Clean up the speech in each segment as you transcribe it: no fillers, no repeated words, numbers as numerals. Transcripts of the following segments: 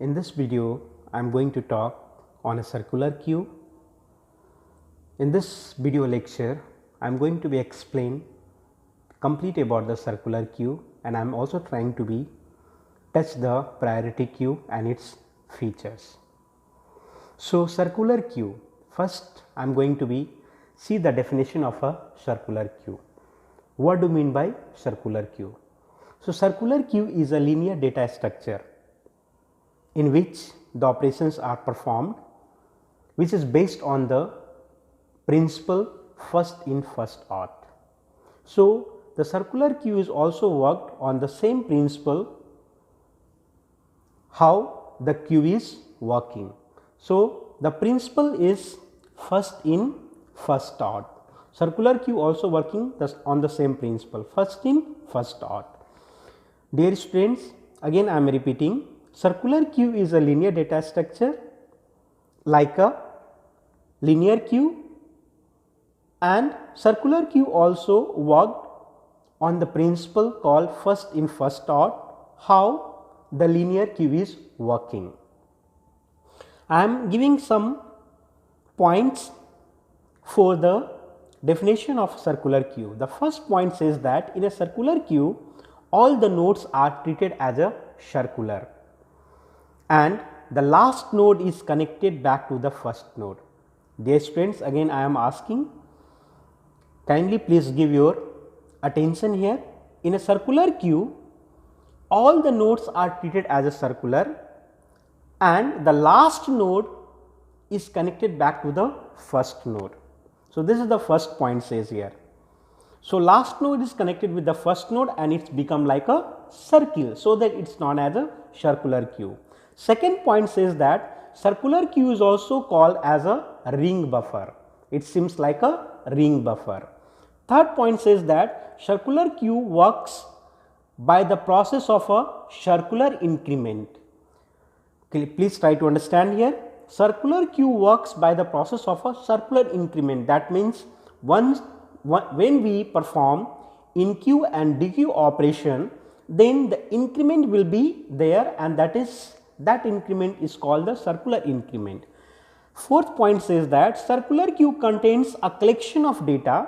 In this video, I am going to talk on a circular queue. In this video lecture, I am going to be explain complete about the circular queue, and I am also trying to be touch the priority queue and its features. So, circular queue, first I am going to be see the definition of a circular queue. What do you mean by circular queue? So, circular queue is a linear data structure in which the operations are performed, which is based on the principle first in first out. So, the circular queue is also worked on the same principle how the queue is working. So, the principle is first in first out. Circular queue also working on the same principle first in first out. Dear students, again I am repeating, circular queue is a linear data structure like a linear queue, and circular queue also worked on the principle called first in first out, how the linear queue is working. I am giving some points for the definition of circular queue. The first point says that in a circular queue, all the nodes are treated as a circular, and the last node is connected back to the first node. Dear students, again I am asking, kindly please give your attention here. In a circular queue, all the nodes are treated as a circular, and the last node is connected back to the first node. So, this is the first point says here. So, last node is connected with the first node and it's become like a circle, so that it is known as a circular queue. Second point says that circular queue is also called as a ring buffer. It seems like a ring buffer. Third point says that circular queue works by the process of a circular increment. Please try to understand here. Circular queue works by the process of a circular increment. That means when we perform inq and dq operation, then the increment will be there, and that increment is called the circular increment. Fourth point says that circular queue contains a collection of data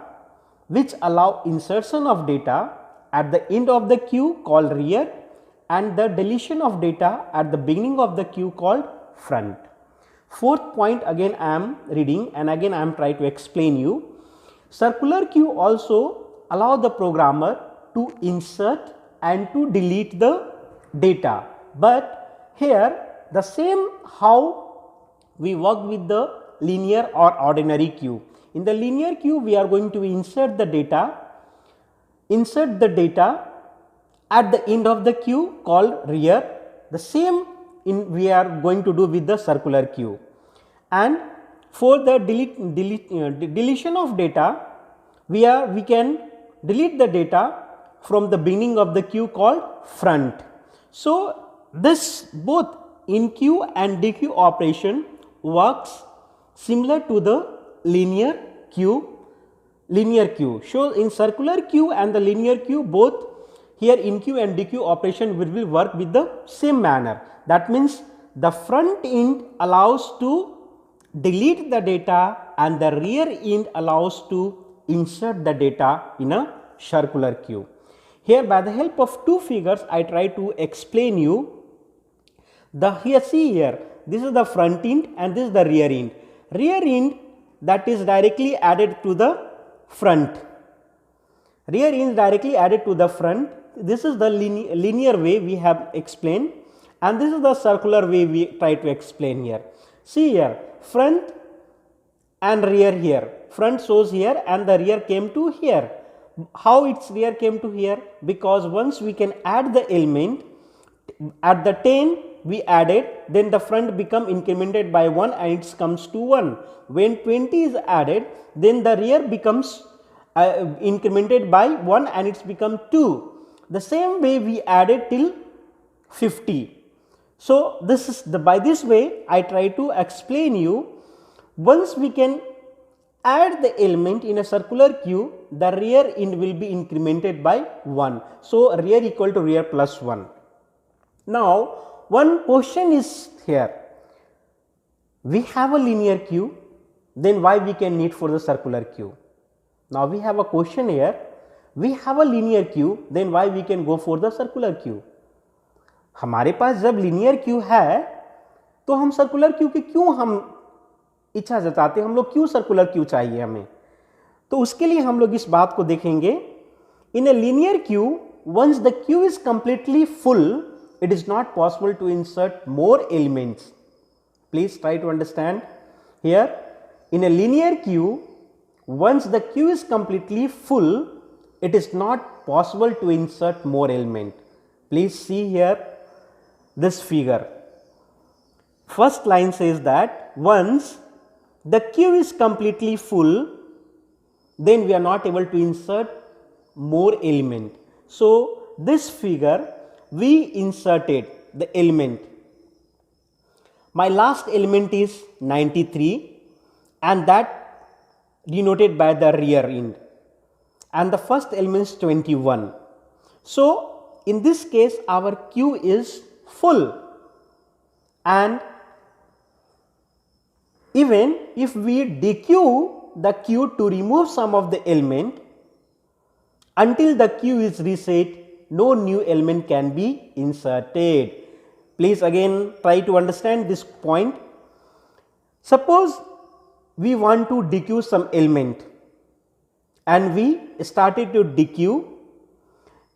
which allow insertion of data at the end of the queue called rear, and the deletion of data at the beginning of the queue called front. Fourth point, again I am reading and again I am trying to explain you. Circular queue also allow the programmer to insert and to delete the data, but here the same how we work with the linear or ordinary queue. In the linear queue, we are going to insert the data at the end of the queue called rear. The same we are going to do with the circular queue, and for the deletion of data, we can delete the data from the beginning of the queue called front. So, this both inq and dq operation works similar to the linear queue. So, in circular queue and the linear queue, both here inq and dq operation will work with the same manner. That means the front end allows to delete the data and the rear end allows to insert the data in a circular queue. Here, by the help of two figures, I try to explain you. See here, this is the front end and this is the rear end. Rear end, that is directly added to the front. Rear end directly added to the front. This is the linear way we have explained, and this is the circular way we try to explain here. See here, front and rear here. Front shows here and the rear came to here. How its rear came to here? Because once we can add the element at the 10 we added, then the front become incremented by 1 and it comes to 1. When 20 is added, then the rear becomes incremented by 1 and it's become 2. The same way we added till 50. So, this is by this way I try to explain you. Once we can add the element in a circular queue, the rear end will be incremented by 1. So, rear equal to rear plus 1. Now, one question is here, we have a linear queue, then why we can need for the circular queue? Now we have a question here, we have a linear queue, then why we can go for the circular queue? हमारे पास जब linear queue है तो हम circular queue की क्यों हम इच्छा जताते, हम लोग क्यों circular queue चाहिए हमें? तो उसके लिए हम लोग इस बात को देखेंगे, in a linear queue once the queue is completely full, it is not possible to insert more elements. Please try to understand here, in a linear queue once the queue is completely full, it is not possible to insert more element. Please see here this figure. First line says that once the queue is completely full, then we are not able to insert more element. So this figure we inserted the element. My last element is 93 and that denoted by the rear end, and the first element is 21. So in this case our queue is full, and even if we dequeue the queue to remove some of the element, until the queue is reset, no new element can be inserted. Please again try to understand this point. Suppose we want to dequeue some element and we started to dequeue.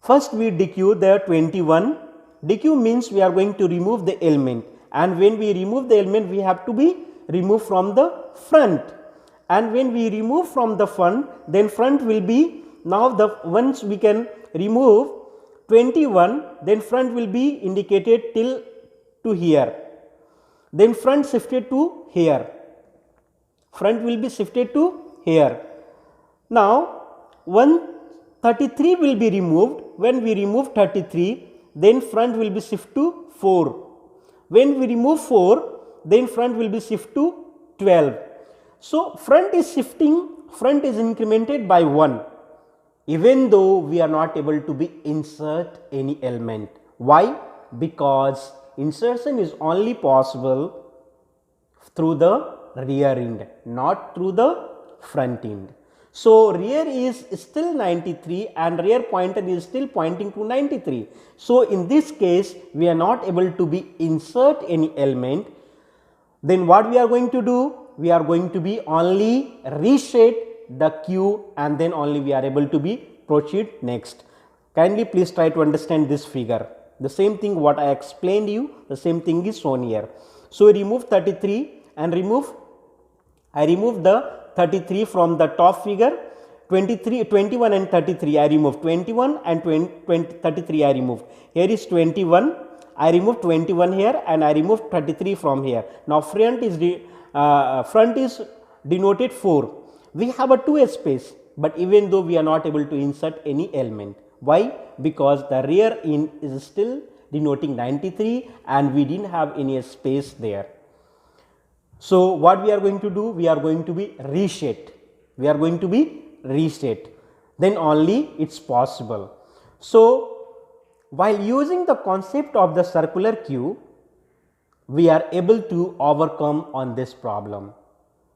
First we dequeue the 21. Dequeue means we are going to remove the element, and when we remove the element we have to be removed from the front, and when we remove from the front, then front will be, now the once we can remove 21, then front will be indicated till to here, then front shifted to here, front will be shifted to here. Now 133 will be removed. When we remove 33, then front will be shifted to 4. When we remove 4, then front will be shifted to 12. So front is shifting, front is incremented by 1, even though we are not able to be insert any element. Why? Because insertion is only possible through the rear end, not through the front end. So rear is still 93 and rear pointer is still pointing to 93. So in this case we are not able to be insert any element. Then what we are going to do? We are going to be only reset the queue, and then only we are able to be proceed next. Kindly please try to understand this figure. The same thing what I explained you, the same thing is shown here. So remove 33 and I remove the 33 from the top figure, 21 and 33 I remove, 21 and 33 I remove. Here is 21, I remove 21 here and I remove 33 from here. Now front is denoted 4. We have a 2 space, but even though we are not able to insert any element. Why? Because the rear end is still denoting 93 and we didn't have any space there. So what we are going to do? We are going to be reset. We are going to be reset. Then only it's possible. So while using the concept of the circular queue, we are able to overcome on this problem.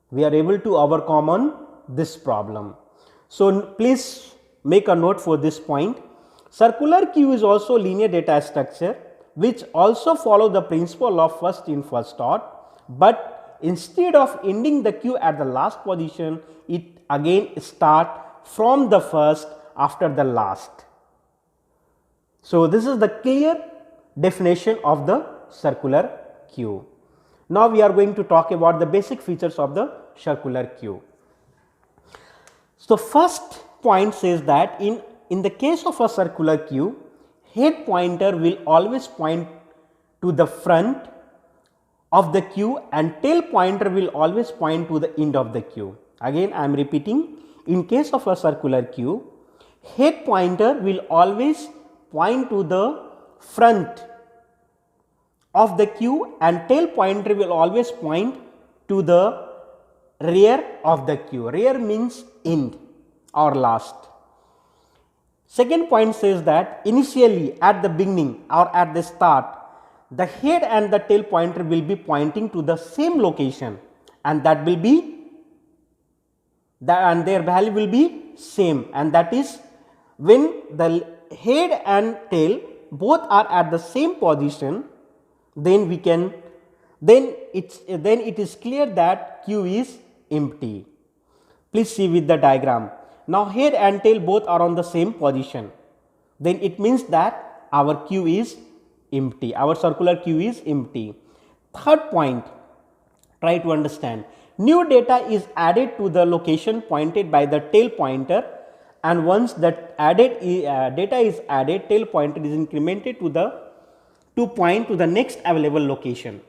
We are able to overcome on this problem. So please make a note for this point. Circular queue is also linear data structure which also follow the principle of first in first out, but instead of ending the queue at the last position, it again start from the first after the last. So this is the clear definition of the circular queue. Now we are going to talk about the basic features of the circular queue. So first point says that in the case of a circular queue, head pointer will always point to the front of the queue and tail pointer will always point to the end of the queue. Again I am repeating, in case of a circular queue, head pointer will always point to the front of the queue and tail pointer will always point to the rear of the queue. Rear means end or last. Second point says that initially at the beginning or at the start, the head and the tail pointer will be pointing to the same location, and that will be and their value will be same, and that is when the head and tail both are at the same position, then we can then it is clear that Q is empty. Please see with the diagram. Now head and tail both are on the same position, then it means that our Q is empty, our circular Q is empty. Third point, try to understand. New data is added to the location pointed by the tail pointer, and once that data is added, tail pointer is incremented to point to the next available location.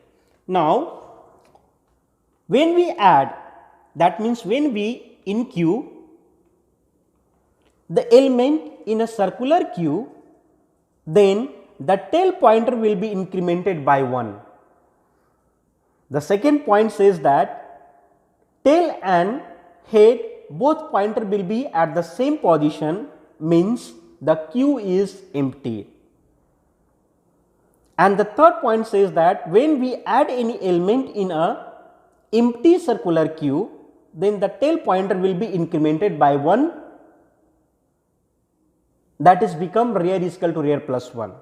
Now when we add, that means when we in Q the element in a circular Q, then the tail pointer will be incremented by 1. The second point says that tail and head both pointer will be at the same position, means the Q is empty. And the third point says that when we add any element in a empty circular Q, then the tail pointer will be incremented by 1, that is become rear is equal to rear plus 1.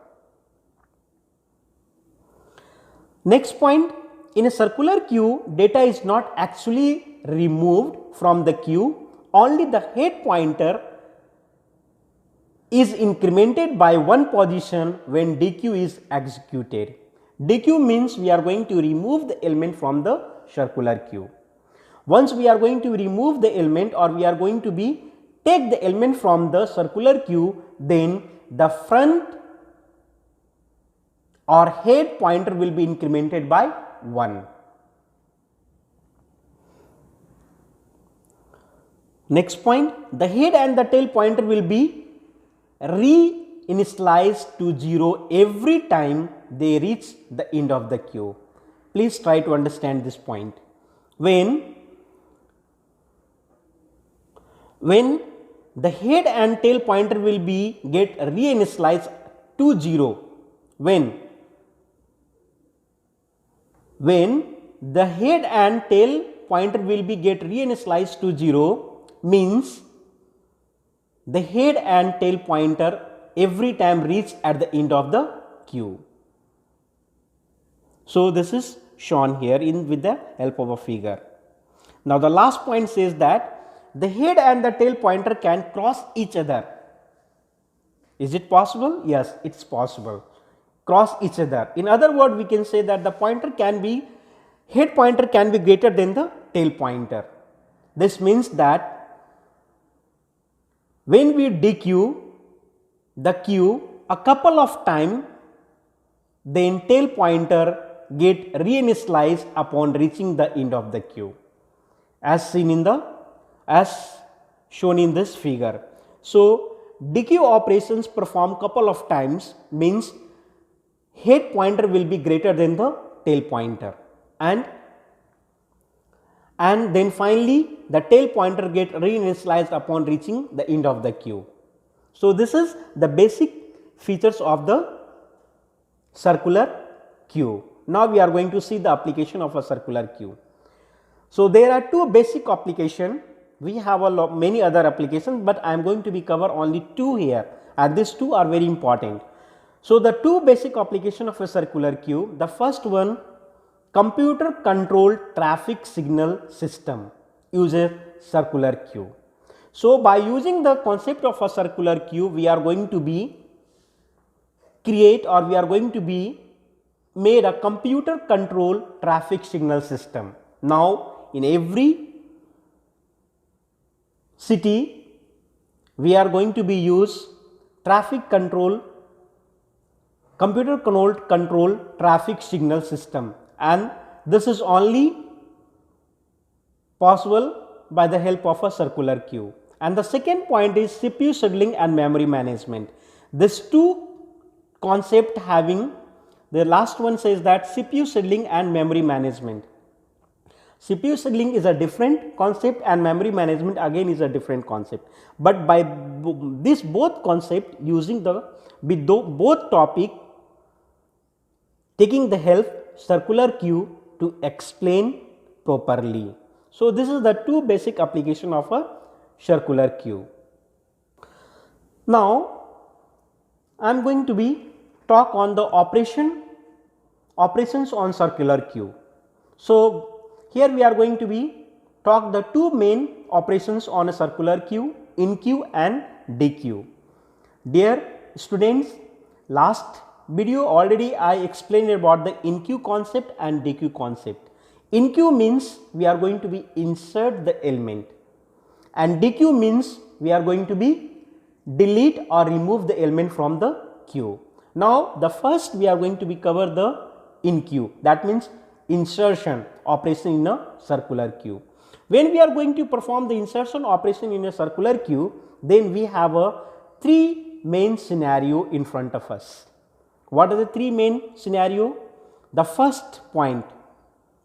Next point, in a circular Q, data is not actually removed from the Q, only the head pointer is incremented by 1 position when DQ is executed. DQ means we are going to remove the element from the circular Q. Once we are going to remove the element, or we are going to take the element from the circular Q, then the front or head pointer will be incremented by 1. Next point, the head and the tail pointer will be re-initialized to 0 every time they reach the end of the Q. Please try to understand this point. When the head and tail pointer will get re-initialized to 0, when the head and tail pointer will get re-initialized to 0, means the head and tail pointer every time reach at the end of the Q. So this is shown here with the help of a figure. Now the last point says that the head and the tail pointer can cross each other. Is it possible? Yes, it is possible. Cross each other. In other words, we can say that the head pointer can be greater than the tail pointer. This means that when we DQ the Q a couple of times, then tail pointer get re-initialized upon reaching the end of the Q, as shown in this figure. So DQ operations perform couple of times, means head pointer will be greater than the tail pointer, and then finally the tail pointer get re-initialized upon reaching the end of the Q. So this is the basic features of the circular Q. Now we are going to see the application of a circular Q. So there are two basic applications. We have many other applications, but I am going to cover only two here, and these two are very important. So the two basic application of a circular Q, the first one, computer controlled traffic signal system uses circular Q. So by using the concept of a circular Q, we are going to made a computer controlled traffic signal system. Now in every city we are going to use computer controlled traffic signal system, and this is only possible by the help of a circular Q. And the second point is CPU scheduling and memory management. These two concept having, the last one says that CPU scheduling and memory management. CPU scheduling is a different concept and memory management again is a different concept, but by this both concept using both taking the help circular queue to explain properly. So, this is the two basic application of a circular queue. Now, I am going to be talk on the operations on circular queue. So, here we are going to be talk the two main operations on a circular queue, in queue and dequeue. Dear students, last video already I explained about the in queue concept and dequeue concept. In queue means we are going to be insert the element, and dequeue means we are going to be delete or remove the element from the queue. Now, the first we are going to be cover the in queue, that means insertion operation in a circular queue. When we are going to perform the insertion operation in a circular queue, then we have a three main scenario in front of us. What are the three main scenario? The first point,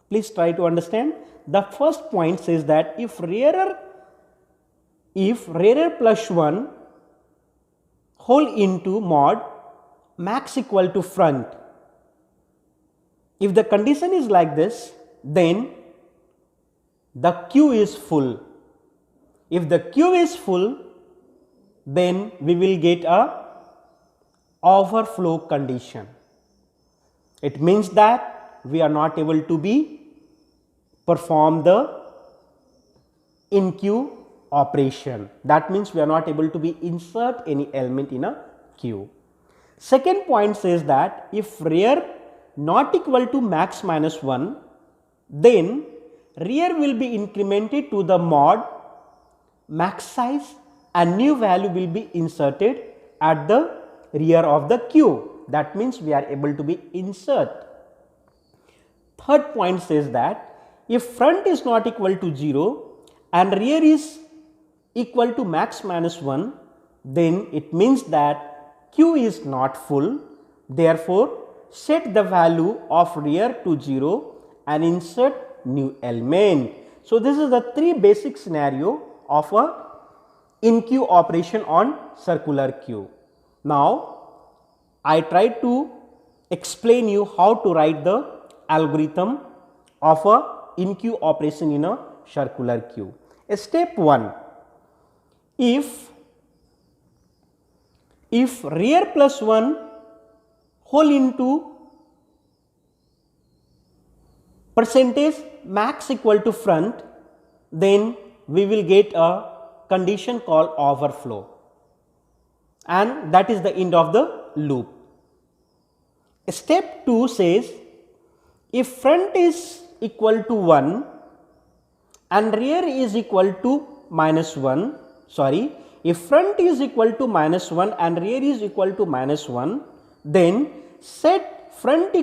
please try to understand. The first point says that if rarer plus 1 whole into mod max equal to front, if the condition is like this, then the queue is full. If the queue is full, then we will get a overflow condition. It means that we are not able to be perform the in queue operation. That means we are not able to be insert any element in a queue. Second point says that if rear not equal to max minus 1, then rear will be incremented to the mod max size and new value will be inserted at the rear of the queue. That means we are able to be insert. Third point says that if front is not equal to 0 and rear is equal to max minus 1, then it means that queue is not full. Therefore, set the value of rear to 0 and insert new element. So, this is the three basic scenario of a in queue operation on circular queue. Now, I try to explain you how to write the algorithm of a in queue operation in a circular queue. Step 1, if rear plus 1 whole into percentage max equal to front, then we will get a condition called overflow, and that is the end of the loop. Step 2 says if front is equal to 1 and rear is equal to minus 1, if front is equal to minus 1 and rear is equal to minus 1, then set front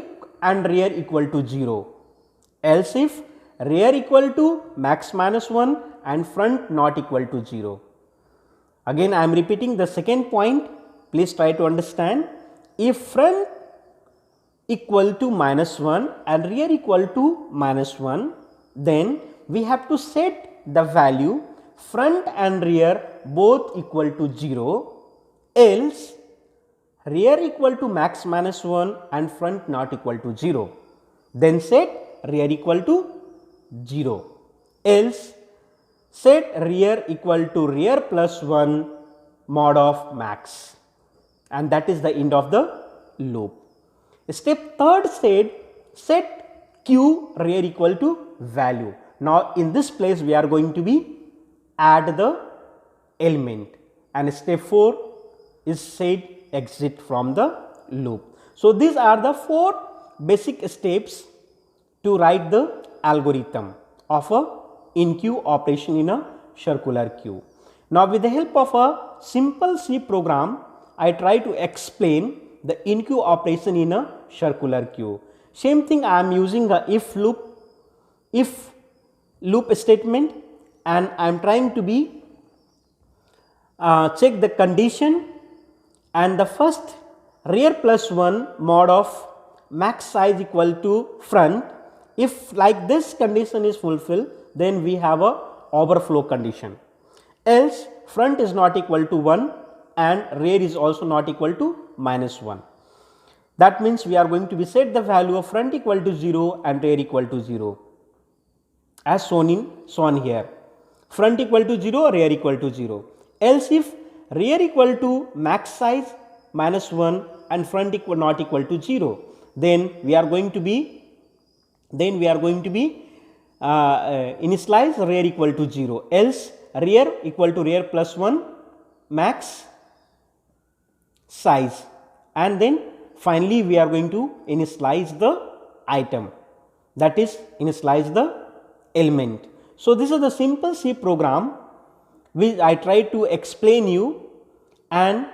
and rear equal to 0. Else if rear equal to max minus 1 and front not equal to 0. Again I am repeating the second point, please try to understand. If front equal to minus 1 and rear equal to minus 1, then we have to set the value front and rear both equal to 0, else rear equal to max minus 1 and front not equal to 0. Then set rear equal to 0, else set rear equal to rear plus 1 mod of max, and that is the end of the loop. Step third said set q rear equal to value. Now, in this place we are going to be add the element, and step 4 is said exit from the loop. So, these are the 4 basic steps to write the algorithm of a in queue operation in a circular queue. Now, with the help of a simple C program, I try to explain the in queue operation in a circular queue. Same thing, I am using a if loop statement, and I am trying to be check the condition, and the first rear plus 1 mod of max size equal to front. If like this condition is fulfilled, then we have a overflow condition, else front is not equal to 1 and rear is also not equal to minus 1. That means we are going to be set the value of front equal to 0 and rear equal to 0 as shown here. Front equal to 0, rear equal to 0. Else if rear equal to max size minus 1 and front equal not equal to 0, then we are going to be initialize rear equal to 0, else rear equal to rear plus 1 max size, and then finally we are going to initialize the item, that is initialize the element. So this is the simple C program which I try to explain you, and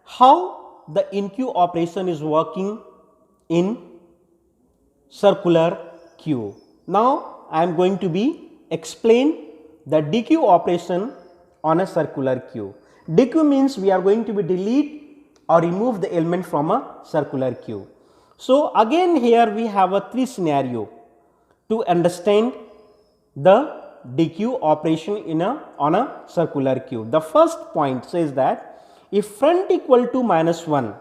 how the InQ operation is working in circular queue. Now I am going to be explain the DQ operation on a circular queue. DQ means we are going to be delete or remove the element from a circular queue. So again here we have a three scenario to understand the DQ operation on a circular queue. The first point says that if front equal to minus 1,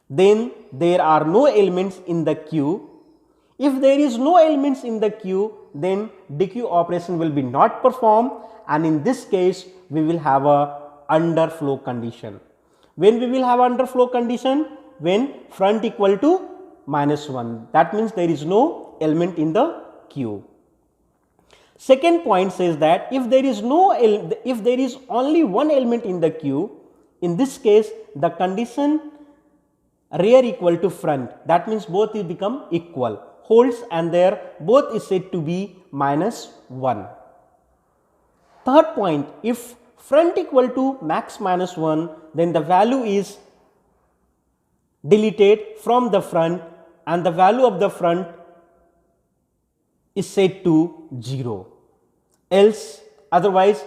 then there are no elements in the queue. If there is no elements in the queue, then DQ operation will be not performed, and in this case we will have a underflow condition. When we will have underflow condition? When front equal to minus 1, that means there is no element in the queue. Second point says that if there is only one element in the queue, in this case the condition rear equal to front, that means both will become equal, holds, and there both is said to be minus 1. Third point, if front equal to max minus 1, then the value is deleted from the front and the value of the front is set to 0, else otherwise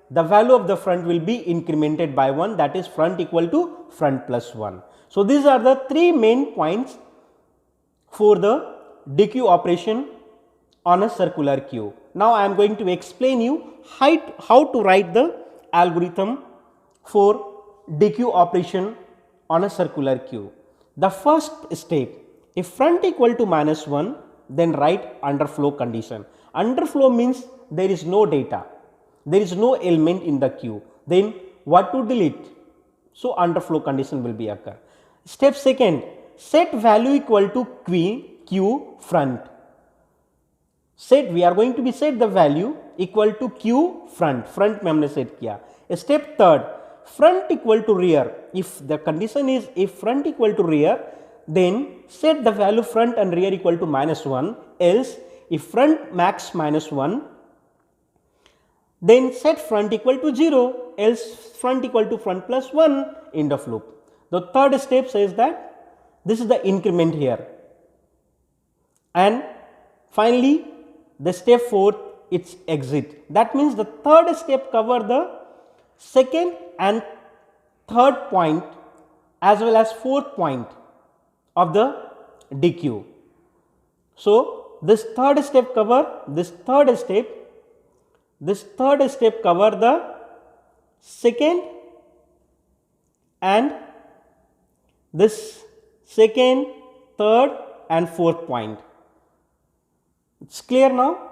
the value of the front will be incremented by 1, that is front equal to front plus 1. So these are the three main points for the DQ operation on a circular queue. Now I am going to explain you how to write the algorithm for DQ operation on a circular queue. The first step, if front equal to minus 1, then write underflow condition. Underflow means there is no data, there is no element in the queue, then what to delete? So underflow condition will be occur. Step second, set value equal to q front. We are going to be set the value equal to q front में हमने set किया. Step third, front equal to rear. If the condition is if front equal to rear, then set the value front and rear equal to minus 1, else if front max minus 1, then set front equal to 0, else front equal to front plus 1, end of loop. The third step says that this is the increment here, and finally the step fourth, its exit. That means the third step cover the second and third point as well as fourth point of the DQ. So this third step cover the second and this second, third and fourth point. It's clear now?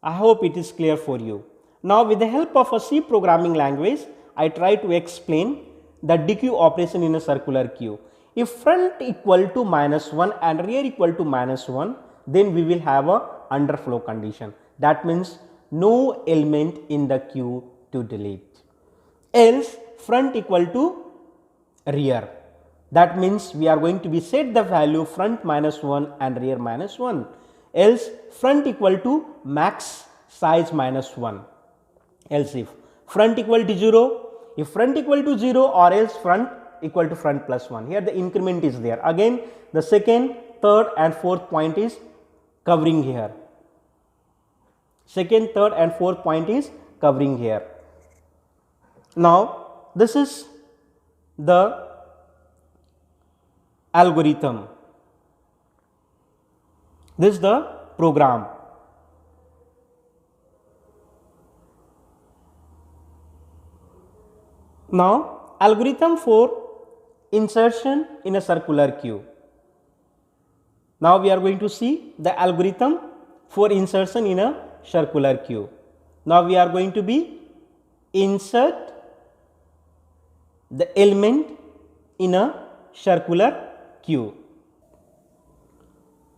I hope it is clear for you. Now with the help of a C programming language, I try to explain the DQ operation in a circular queue. If front equal to minus 1 and rear equal to minus 1, then we will have a underflow condition. That means no element in the queue to delete. Else front equal to rear. That means we are going to be set the value front minus 1 and rear minus 1. Else front equal to max size minus 1. Else if front equal to 0, if front equal to 0 or else front equal to front plus 1. Here the increment is there. Again the second, third and fourth point is covering here. Second, third and fourth point is covering here. Now this is the algorithm. This is the program. Now algorithm for insertion in a circular queue. Now we are going to see the algorithm for insertion in a circular queue. Now we are going to be insert the element in a circular queue.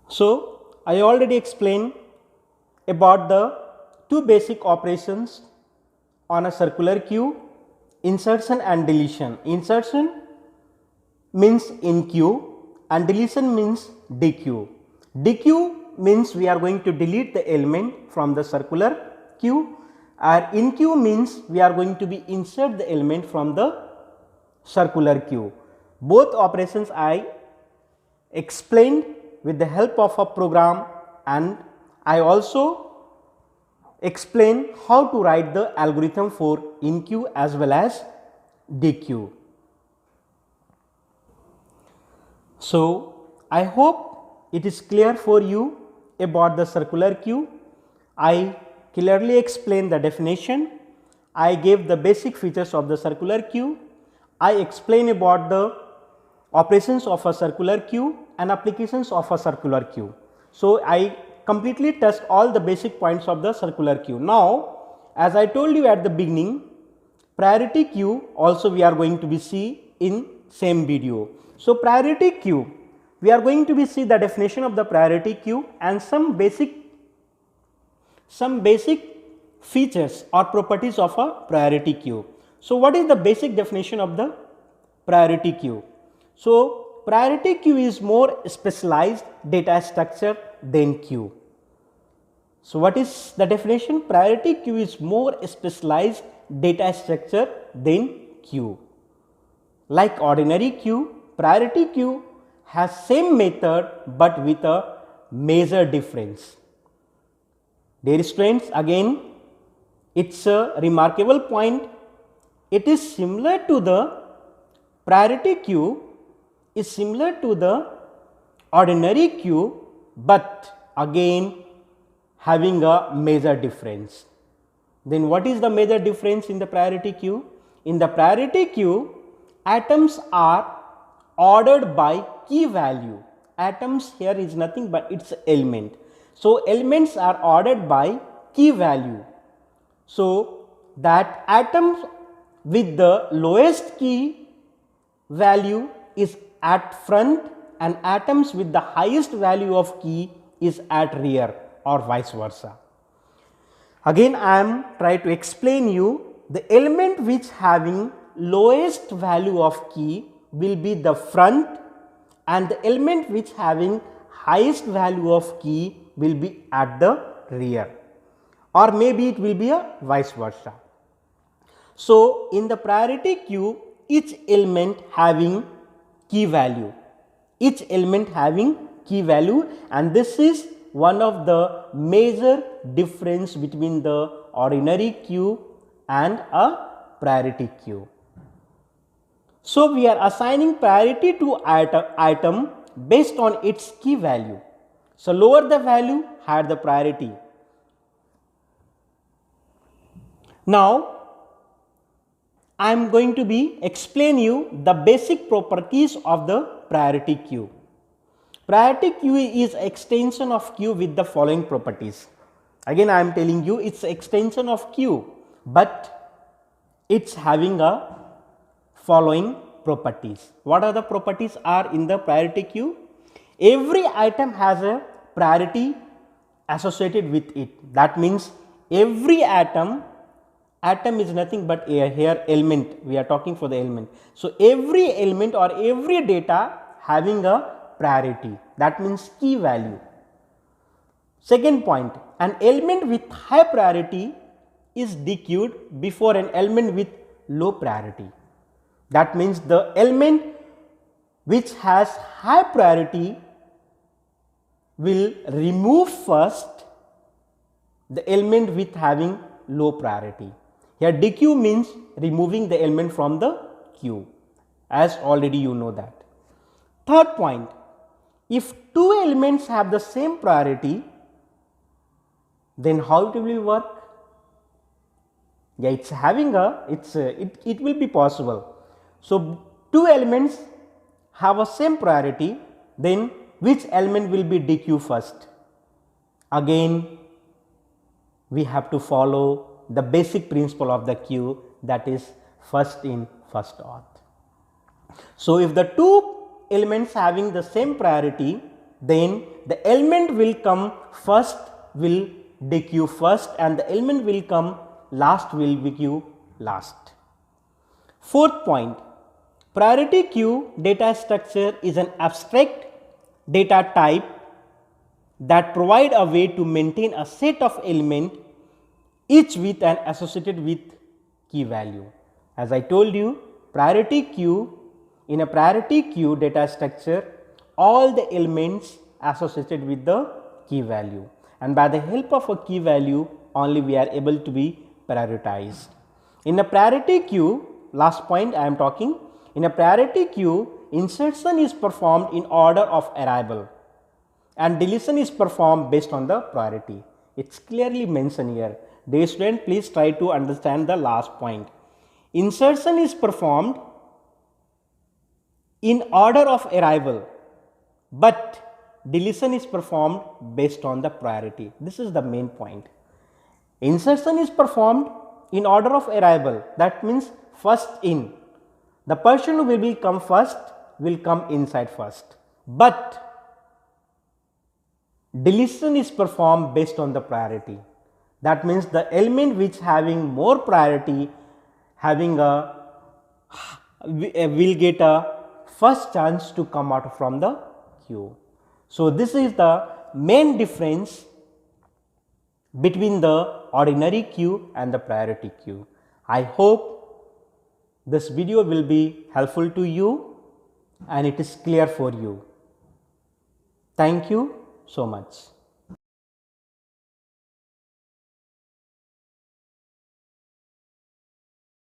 So I already explained about the two basic operations on a circular queue, insertion and deletion. Insertion means in queue and deletion means dequeue. Dequeue means we are going to delete the element from the circular queue, and in queue means we are going to be insert the element from the circular queue. Both operations I explained with the help of a program, and I also explain how to write the algorithm for in queue as well as dequeue. So I hope it is clear for you about the circular queue. I clearly explained the definition. I gave the basic features of the circular queue. I explained about the operations of a circular queue and applications of a circular queue. So I completely touched all the basic points of the circular queue. Now, as I told you at the beginning, priority queue also we are going to be see in same video. So priority queue, we are going to be see the definition of the priority queue and some basic features or properties of a priority queue. So what is the basic definition of the priority queue? So priority queue is more specialized data structure than queue. So what is the definition? Priority queue is more specialized data structure than queue. Like ordinary queue, priority queue has same method but with a major difference. Dear students, again it's a remarkable point. It is similar to the priority queue is similar to the ordinary queue, but again having a major difference. Then what is the major difference in the priority queue? In the priority queue, atoms are ordered by key value. Atoms here is nothing but its element. So elements are ordered by key value. So that atoms with the lowest key value is at front and atoms with the highest value of key is at rear or vice versa. Again I am trying to explain you the element which having lowest value of key will be the front and the element which having highest value of key will be at the rear, or maybe it will be a vice versa. So in the priority queue, each element having key value, and this is one of the major difference between the ordinary queue and a priority queue. So we are assigning priority to item based on its key value. So lower the value, higher the priority. Now I am going to be explain you the basic properties of the priority queue. Priority queue is extension of queue with the following properties. Again I am telling you it's extension of queue, but it's having a following properties. What are the properties are in the priority queue? Every item has a priority associated with it. That means every atom is nothing but here element, we are talking for the element. So every element or every data having a priority, that means key value. Second point, an element with high priority is dequeued before an element with low priority. That means the element which has high priority will remove first the element with having low priority. Here dequeue means removing the element from the queue, as already you know that. Third point, if two elements have the same priority, then how it will work? Yeah, it's having a, it will be possible. So two elements have a same priority, then which element will be DQ first? Again, we have to follow the basic principle of the queue, that is first in first out. So, if the two elements having the same priority, then the element will come first will DQ first and the element will come last will be queue last. Fourth point, priority queue data structure is an abstract data type that provide a way to maintain a set of elements each with an associated with key value. As I told you, priority queue, in a priority queue data structure, all the elements associated with the key value, and by the help of a key value only we are able to be prioritized. In a priority queue, last point I am talking, in a priority queue, insertion is performed in order of arrival and deletion is performed based on the priority. It is clearly mentioned here. Dear student, please try to understand the last point. Insertion is performed in order of arrival, but deletion is performed based on the priority. This is the main point. Insertion is performed in order of arrival, that means first in. The person who will come first will come inside first, but deletion is performed based on the priority. That means the element which having more priority having a will get a first chance to come out from the queue. So, this is the main difference between the ordinary queue and the priority queue. I hope this video will be helpful to you and it is clear for you. Thank you so much.